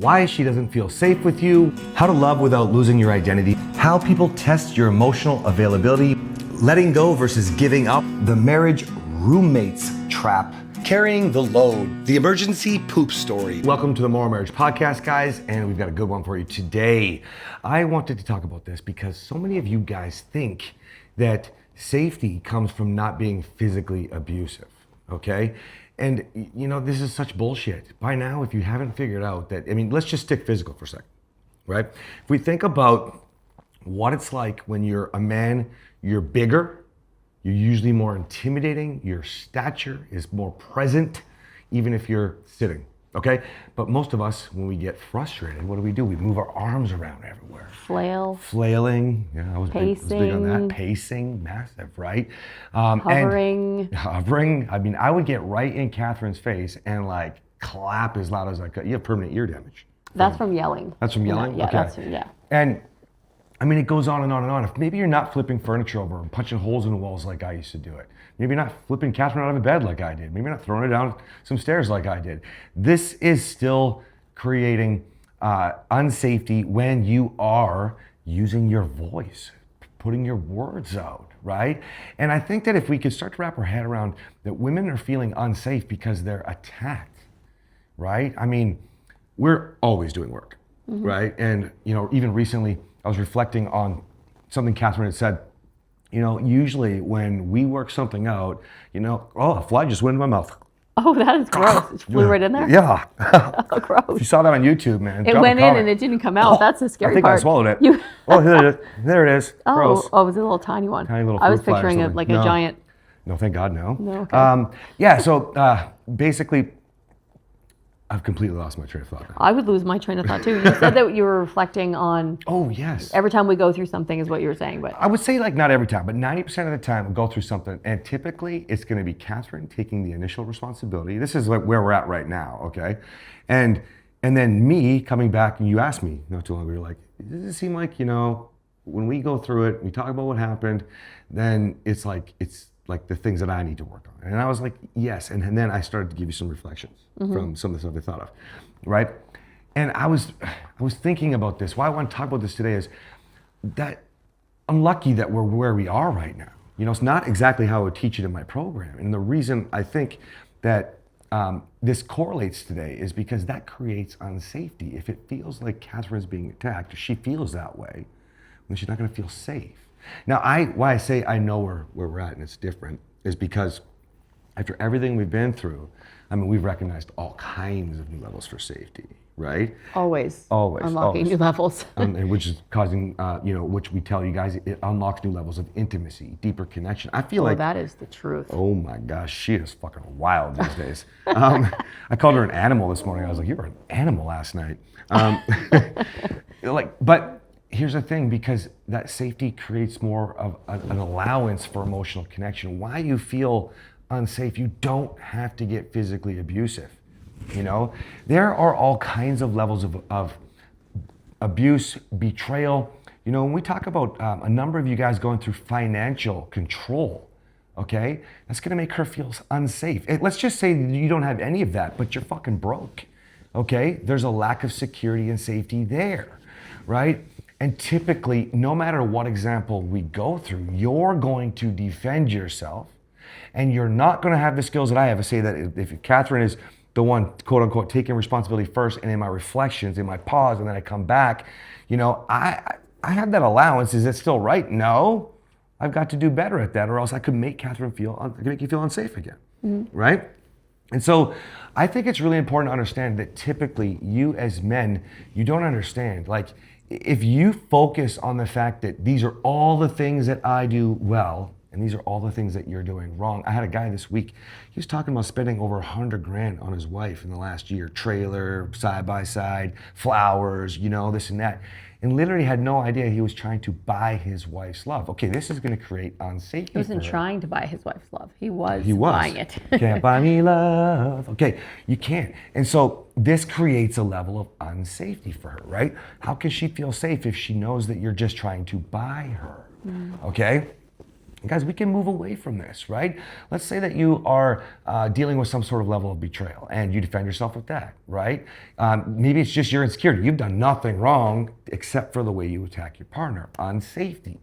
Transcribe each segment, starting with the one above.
why she doesn't feel safe with you, how to love without losing your identity, how people test your emotional availability, letting go versus giving up, the marriage roommates trap, carrying the load, the emergency poop story. Welcome to the Morrow Marriage podcast, guys, and we've got a good one for you today. I wanted to talk about this because so many of you guys think that safety comes from not being physically abusive, okay? And you know, this is such bullshit. By now, if you haven't figured out that, I mean, let's just stick physical for a second, right? If we think about what it's like when you're a man, you're bigger, you're usually more intimidating, your stature is more present, even if you're sitting, okay? But most of us, when we get frustrated, what do? We move our arms around everywhere. Flailing, yeah, I was big on that. Pacing, massive, right? Hovering. I mean, I would get right in Kathryn's face and like clap as loud as I could. You have permanent ear damage. That's from yelling. That's from yelling? Yeah, okay. yeah. And I mean, it goes on and on and on. If maybe you're not flipping furniture over and punching holes in the walls like I used to do it. Maybe you're not flipping Kathryn out of bed like I did. Maybe you're not throwing her down some stairs like I did. This is still creating unsafety when you are using your voice, putting your words out, right? And I think that if we could start to wrap our head around that women are feeling unsafe because they're attacked, right? I mean, we're always doing work, right? And, you know, even recently, I was reflecting on something Kathryn had said. You know, usually when we work something out, you know, oh, a fly just went in my mouth. Oh, that is gross. It flew right in there? Yeah. Oh, gross. If you saw that on YouTube, man. It went in and it didn't come out. That's the scary part. I think I swallowed it. Oh, there it is. Oh, gross. Oh, it was a little tiny one. Tiny little I was fruit fly or picturing it something. like No. a giant. No, thank God, no. No, okay. Yeah, so basically, I've completely lost my train of thought now. I would lose my train of thought too. You said that you were reflecting on. Oh, yes. Every time we go through something is what you were saying, but. I would say like not every time, but 90% of the time we'll go through something, and typically it's going to be Kathryn taking the initial responsibility. This is like where we're at right now, okay? And then me coming back, and you asked me not too long ago, you're like, does it seem like, you know, when we go through it, we talk about what happened, then it's like the things that I need to work on. And I was like, yes. And then I started to give you some reflections from some of the stuff I thought of, right? And I was thinking about this. Why I want to talk about this today is that I'm lucky that we're where we are right now. You know, it's not exactly how I would teach it in my program. And the reason I think that this correlates today is because that creates unsafety. If it feels like Kathryn's being attacked, or she feels that way, then she's not going to feel safe. Now, why I say I know where we're at and it's different is because after everything we've been through, I mean, we've recognized all kinds of new levels for safety, right? Always. Always. Unlocking new levels. And which is causing, you know, which we tell you guys, it unlocks new levels of intimacy, deeper connection. I feel like that is the truth. Oh my gosh, she is fucking wild these days. I called her an animal this morning. I was like, you were an animal last night. But here's the thing, because that safety creates more of an allowance for emotional connection. Why you feel unsafe, you don't have to get physically abusive. You know, there are all kinds of levels of abuse, betrayal. You know, when we talk about a number of you guys going through financial control, okay, that's gonna make her feel unsafe. Let's just say you don't have any of that, but you're fucking broke, okay? There's a lack of security and safety there, right? And typically, no matter what example we go through, you're going to defend yourself, and you're not going to have the skills that I have to say that if Kathryn is the one, quote unquote, taking responsibility first, and in my reflections, in my pause, and then I come back, you know, I have that allowance. Is it still right? No, I've got to do better at that, or else I could make Kathryn make you feel unsafe again, right? And so I think it's really important to understand that typically you as men, you don't understand, like, if you focus on the fact that these are all the things that I do well, and these are all the things that you're doing wrong. I had a guy this week, he was talking about spending over $100,000 on his wife in the last year, trailer, side by side, flowers, you know, this and that. And literally had no idea he was trying to buy his wife's love. Okay, this is gonna create unsafety. He wasn't trying to buy his wife's love. He was buying it. Can't buy me love. Okay, you can't. And so this creates a level of unsafety for her, right? How can she feel safe if she knows that you're just trying to buy her? Okay? Guys, we can move away from this, right? Let's say that you are dealing with some sort of level of betrayal and you defend yourself with that, right? Maybe it's just your insecurity. You've done nothing wrong except for the way you attack your partner, unsafety,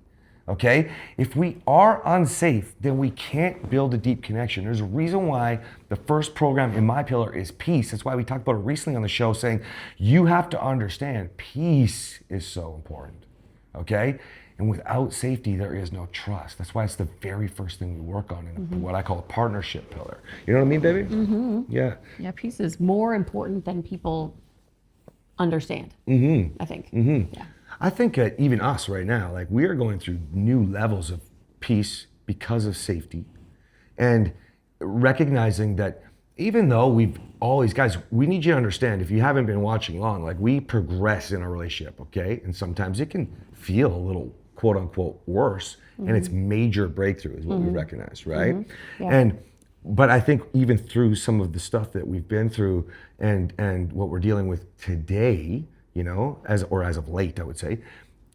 okay? If we are unsafe, then we can't build a deep connection. There's a reason why the first program in my pillar is peace. That's why we talked about it recently on the show, saying you have to understand peace is so important, okay? And without safety, there is no trust. That's why it's the very first thing we work on in what I call a partnership pillar. You know what I mean, baby? Yeah. Yeah, peace is more important than people understand, I think. Yeah. I think even us right now, like we are going through new levels of peace because of safety and recognizing that even though we've always, guys, we need you to understand, if you haven't been watching long, like we progress in our relationship, okay? And sometimes it can feel a little quote unquote worse, and it's major breakthrough is what we recognize, right? Yeah. But I think even through some of the stuff that we've been through and what we're dealing with today, you know, as of late, I would say,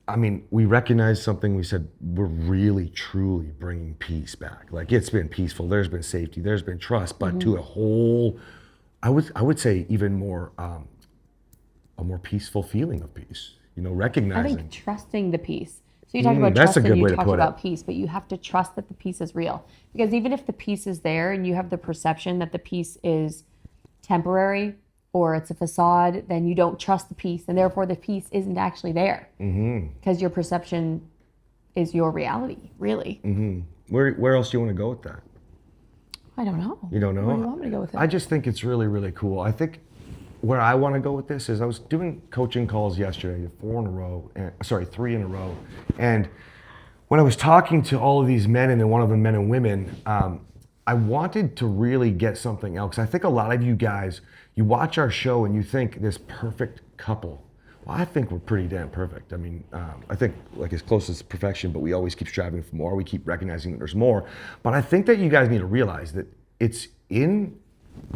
I mean, we recognize something. We said we're really, truly bringing peace back. Like it's been peaceful. There's been safety. There's been trust, but to a whole, I would say even more, a more peaceful feeling of peace. You know, I recognizing. think trusting the peace. So you talked about that's trust a good and you way to talked put about it. peace, but you have to trust that the peace is real. Because even if the peace is there and you have the perception that the peace is temporary or it's a facade, then you don't trust the peace, and therefore the peace isn't actually there. Because your perception is your reality, really. Where else do you want to go with that? I don't know. You don't know? Where do you want me to go with it? I just think it's really, really cool. I think where I want to go with this is I was doing coaching calls yesterday, 3 in a row. And when I was talking to all of these men, and then one of them men and women, I wanted to really get something else. I think a lot of you guys, you watch our show and you think this perfect couple. Well, I think we're pretty damn perfect. I mean, I think like as close as perfection, but we always keep striving for more. We keep recognizing that there's more. But I think that you guys need to realize that it's in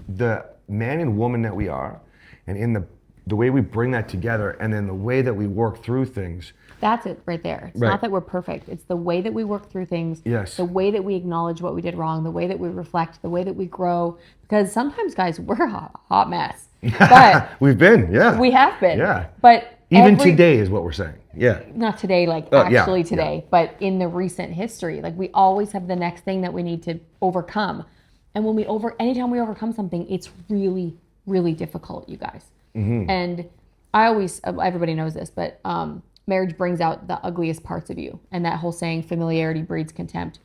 the man and woman that we are, and in the way we bring that together, and then the way that we work through things. That's it right there. It's Right. not that we're perfect. It's the way that we work through things. Yes. The way that we acknowledge what we did wrong, the way that we reflect, the way that we grow. Because sometimes, guys, we're a hot mess. But We've been, yeah. we have been. Yeah. But Even today is what we're saying. Yeah. not today, like yeah, actually today, but in the recent history, like we always have the next thing that we need to overcome. And when anytime we overcome something, it's really, really difficult, you guys. And I always, everybody knows this, but marriage brings out the ugliest parts of you. And that whole saying, familiarity breeds contempt.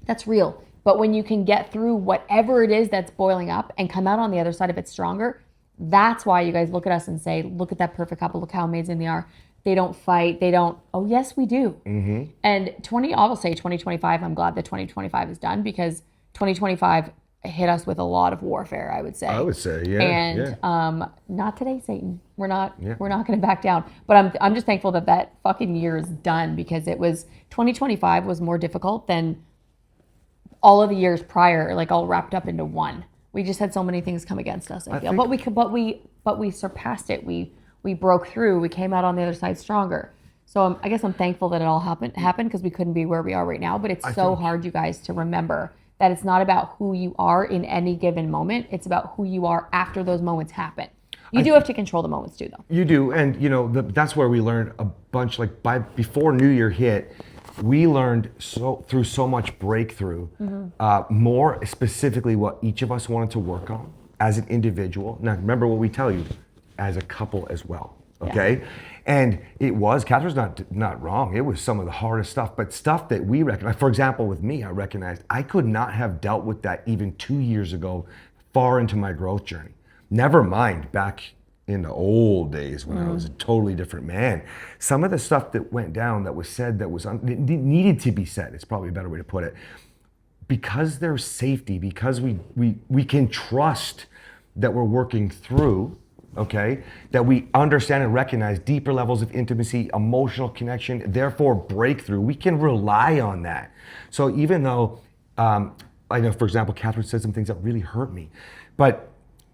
That's real. But when you can get through whatever it is that's boiling up and come out on the other side of it stronger, that's why you guys look at us and say, look at that perfect couple, look how amazing they are. They don't fight. They don't, oh yes, we do. And I will say 2025, I'm glad that 2025 is done, because 2025 hit us with a lot of warfare, I would say. I would say, yeah. And not today, Satan. We're not going to back down. But I'm just thankful that fucking year is done, because 2025 was more difficult than all of the years prior, like all wrapped up into one. We just had so many things come against us, I feel. But we surpassed it. We broke through. We came out on the other side stronger. So I guess I'm thankful that it all happened, because we couldn't be where we are right now. But it's so hard, you guys, to remember that it's not about who you are in any given moment. It's about who you are after those moments happen. You do have to control the moments too, though. You do, and you know that's where we learned a bunch. Like before New Year hit, we learned through so much breakthrough, more specifically what each of us wanted to work on as an individual. Now remember what we tell you, as a couple as well. Okay, yeah. And it was, Kathryn's not wrong. It was some of the hardest stuff, but stuff that we recognize. For example, with me, I recognized I could not have dealt with that even 2 years ago, far into my growth journey. Never mind back in the old days when I was a totally different man. Some of the stuff that went down, that was said, that was needed to be said. It's probably a better way to put it. Because there's safety, because we can trust that we're working through. Okay, that we understand and recognize deeper levels of intimacy, emotional connection, therefore breakthrough. We can rely on that. So even though, I know, for example, Kathryn said some things that really hurt me, but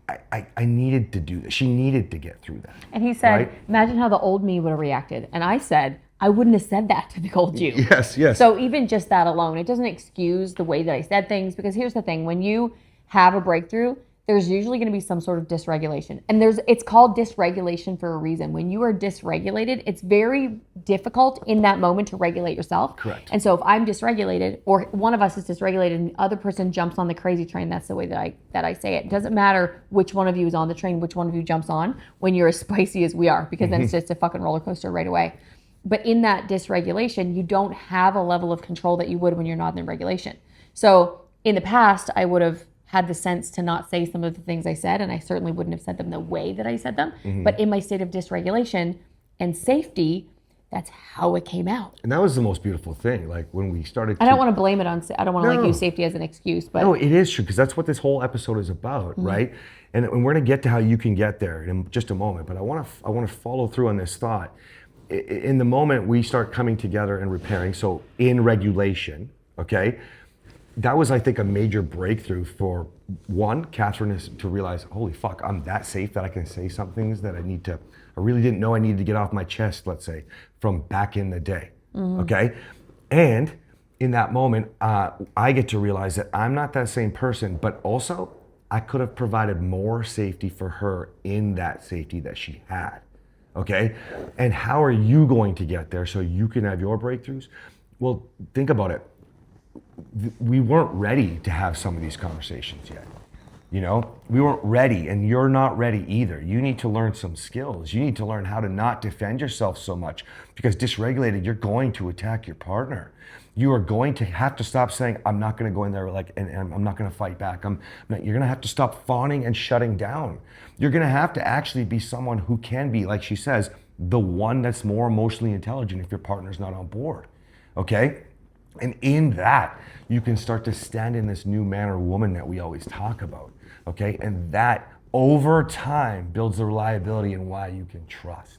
I needed to do this. She needed to get through that. And he said, right? Imagine how the old me would have reacted. And I said, I wouldn't have said that to the old you. Yes, yes. So even just that alone, it doesn't excuse the way that I said things, because here's the thing. When you have a breakthrough, there's usually going to be some sort of dysregulation. And it's called dysregulation for a reason. When you are dysregulated, it's very difficult in that moment to regulate yourself. Correct. And so if I'm dysregulated, or one of us is dysregulated and the other person jumps on the crazy train, that's the way that I say it. It doesn't matter which one of you is on the train, which one of you jumps on when you're as spicy as we are, because then it's just a fucking roller coaster right away. But in that dysregulation, you don't have a level of control that you would when you're not in regulation. So in the past, I would have had the sense to not say some of the things I said, and I certainly wouldn't have said them the way that I said them. But in my state of dysregulation and safety, that's how it came out. And that was the most beautiful thing. Like when we started. I don't want to blame it on, I don't want to No. like use safety as an excuse, but No, it is true, because that's what this whole episode is about, right? And we're going to get to how you can get there in just a moment. But I want to follow through on this thought. In the moment we start coming together and repairing, so in regulation, okay, that was, I think, a major breakthrough for one, Kathryn, is to realize, holy fuck, I'm that safe that I can say some things that I really didn't know I needed to get off my chest, let's say, from back in the day, okay? And in that moment, I get to realize that I'm not that same person, but also I could have provided more safety for her in that safety that she had. Okay? And how are you going to get there so you can have your breakthroughs? Well, think about it. We weren't ready to have some of these conversations yet. You know, we weren't ready, and you're not ready either. You need to learn some skills. You need to learn how to not defend yourself so much, because dysregulated, you're going to attack your partner. You are going to have to stop saying, I'm not going to go in there and I'm not going to fight back. You're going to have to stop fawning and shutting down. You're going to have to actually be someone who can be, like she says, the one that's more emotionally intelligent if your partner's not on board, okay? And in that, you can start to stand in this new man or woman that we always talk about, okay? And that, over time, builds the reliability in why you can trust.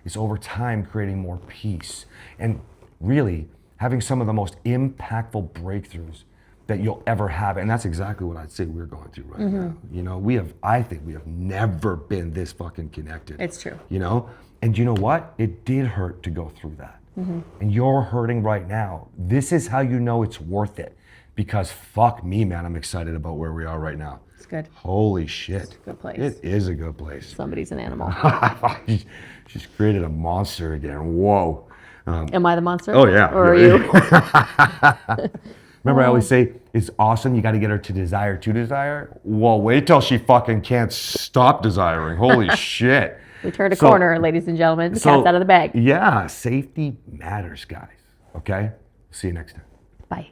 It's over time creating more peace. And really, having some of the most impactful breakthroughs that you'll ever have. And that's exactly what I'd say we're going through right now. You know, I think we have never been this fucking connected. it's true. You know? And you know what? It did hurt to go through that. And you're hurting right now. This is how you know it's worth it. Because fuck me, man, I'm excited about where we are right now. It's good. Holy shit. It's a good place. It is a good place. Somebody's an animal. She's created a monster again. Whoa. Am I the monster? Oh, yeah. Or are you? Remember, I always say, it's awesome, you got to get her to desire. Well, wait till she fucking can't stop desiring. Holy shit. We turned a corner, ladies and gentlemen. The cat's out of the bag. Yeah, safety matters, guys. Okay? See you next time. Bye.